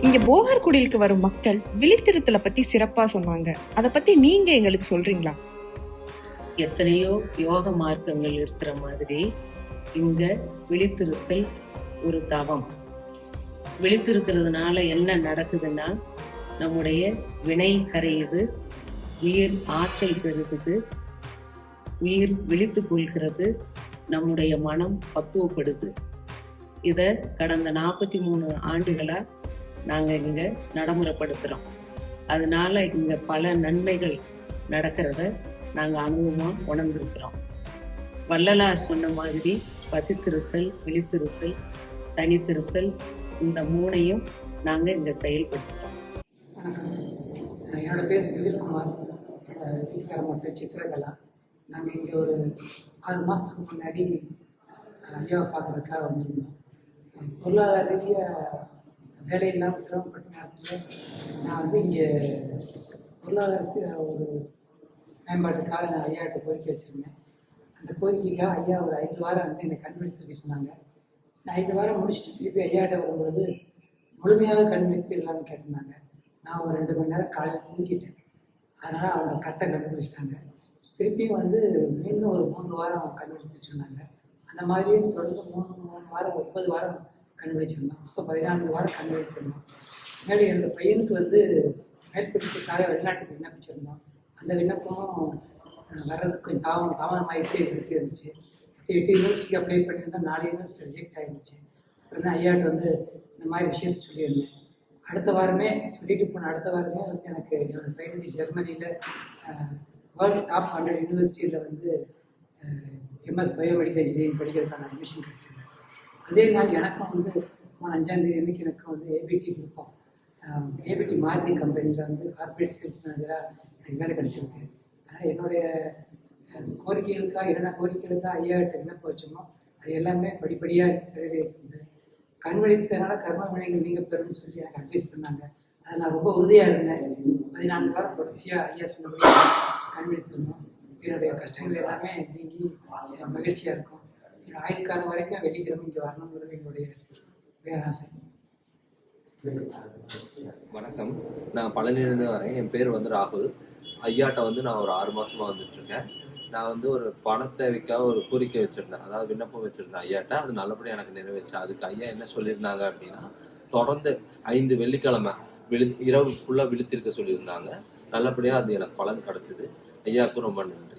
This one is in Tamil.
இங்க போகர்குடிலுக்கு வரும் மக்கள் விழித்திருத்தலை பத்தி சிறப்பா சொன்னாங்க. அத பத்தி நீங்க எங்களுக்கு சொல்றீங்களா? எத்தனையோ யோக மார்க்கங்கள் இருக்கிற மாதிரி இங்க விழித்திருத்தல் ஒரு தவம். விழித்திருக்கிறதுனால என்ன நடக்குதுன்னா, நம்முடைய வினை கரையுது, உயிர் ஆற்றல் பெறுகிறது, உயிர் விழித்துக் கொள்கிறது, நம்முடைய மனம் பக்குவப்படுது. இத கடந்த 43 ஆண்டுகளா நாங்க இங்க நடைமுறைப்படுத்துறோம். அதனால இங்க பல நன்மைகள் நடக்கிறத நாங்க அனுபவமா உணர்ந்திருக்கிறோம். வள்ளலார் சொன்ன மாதிரி பசித்திருத்தல், விழித்திருத்தல், தனித்திருத்தல், இந்த 3ஐயும் நாங்க இங்க செயல்படுத்துறோம். என்னோட பேர் செந்தில்குமார். வீட்டுக்காரமாக பேர் சித்திரகலா. நாங்கள் இங்கே ஒரு 6 மாதத்துக்கு முன்னாடி ஐயாவை பார்க்குறதுக்காக வந்திருந்தோம். பொருளாதார ரீதியாக வேலை இல்லாமல் சிரமப்பட்ட நேரத்தில் நான் வந்து இங்கே பொருளாதார ஒரு மேம்பாட்டுக்காக நான் ஐயாட்ட கோரிக்கை வச்சுருந்தேன். அந்த கோரிக்கைக்காக ஐயா ஒரு 5 வாரம் வந்து என்னை கண்பிடித்திருக்க சொன்னாங்க. நான் 5 வாரம் முடிச்சுட்டு திருப்பி ஐயாட்ட வரும்பொழுது முழுமையாக கண்பிடித்துக்கலாம்னு கேட்டிருந்தாங்க. நான் ஒரு 2 மணி நேரம் காலையில் தூங்கிட்டேன். அதனால் அவங்க கரெக்டாக கண்டுபிடிச்சிட்டாங்க. திருப்பியும் வந்து மீண்டும் ஒரு 3 வாரம் கண்டுபிடிச்சு சொன்னாங்க. அந்த மாதிரியே தொடர்ந்து 3 வாரம் 9 வாரம் கண்டுபிடிச்சிருந்தோம். மொத்தம் 14 வாரம் கண்டுபிடிச்சிருந்தோம். முன்னாடி அந்த பையனுக்கு வந்து மேற்படிப்புக்காக வெளிநாட்டுக்கு விண்ணப்பிச்சிருந்தோம். அந்த விண்ணப்பமும் வர்றதுக்கு கொஞ்சம் தாமதமாகிட்டே இருந்துச்சு. 8 யூனிவர்சிட்டிக்கு அப்ளை பண்ணியிருந்தோம். 4 யூனிவர்சிட்டி ரிஜெக்ட் ஆகிருந்துச்சு. அப்புறம் தான் ஐயாட்ட வந்து இந்த மாதிரி விஷயத்தை சொல்லியிருந்தேன். அடுத்த வாரமே சொல்லிட்டு போன அடுத்த வாரமே வந்து எனக்கு என்னோடய பையனுக்கு ஜெர்மனியில் வேர்ல்டு டாப் 100 யூனிவர்சிட்டியில் வந்து எம்எஸ் பயோமெடிக்கல் இன்ஜினியரிங் படிக்கிறதுக்கான அட்மிஷன் கிடச்சிது. அதே நாள் எனக்கும் வந்து 5ஆம் தேதி அன்றைக்கி எனக்கு வந்து ஏபிடி கொடுப்போம். ஏபிடி மாருதி கம்பெனியில் வந்து கார்பரேட் சேல்ஸ் மேனேஜராக எனக்கு வேலை கிடச்சிருக்கு. அதனால் என்னுடைய கோரிக்கைகளுக்காக என்னென்ன கோரிக்கைகளுக்காக ஐயாட்ட விண்ணப்பம் வச்சோமோ அது எல்லாமே படிப்படியாக நிறைவேறிருந்தது. கண்வழித்தனால கர்ம வினைகள் நீங்க பெறும்னு சொல்லி எனக்கு அட்வைஸ் பண்ணாங்க. அதை நான் ரொம்ப உறுதியாக இருந்தேன். 14 வாரம் தொடர்ச்சியாக ஐயா சொன்னபடி கண்வழித்திருந்தோம். என்னுடைய கஷ்டங்கள் எல்லாமே நீங்கி மகிழ்ச்சியாக இருக்கும். என்னோட ஆயுள் காலம் வரைக்கும் வெள்ளிக்கிழமை இங்கே வரணுங்கிறது எங்களுடைய பேராசை. வணக்கம், நான் பழனியிலிருந்து வரேன். என் பேர் வந்து ராகுல். ஐயாட்ட வந்து நான் ஒரு 6 மாதமாக வந்துட்டுருக்கேன். நான் வந்து ஒரு பண தேவைக்காக ஒரு கோரிக்கை வச்சுருந்தேன், அதாவது விண்ணப்பம் வச்சுருந்தேன் ஐயாட்ட. அது நல்லபடியாக எனக்கு நிறைவேச்சு. அதுக்கு ஐயா என்ன சொல்லியிருந்தாங்க அப்படின்னா, தொடர்ந்து 5 வெள்ளிக்கிழமை இரவு ஃபுல்லாக விழித்திருக்க சொல்லியிருந்தாங்க. நல்லபடியாக அது எனக்கு பலன் கிடச்சிது. ஐயாவுக்கும் ரொம்ப நன்றி.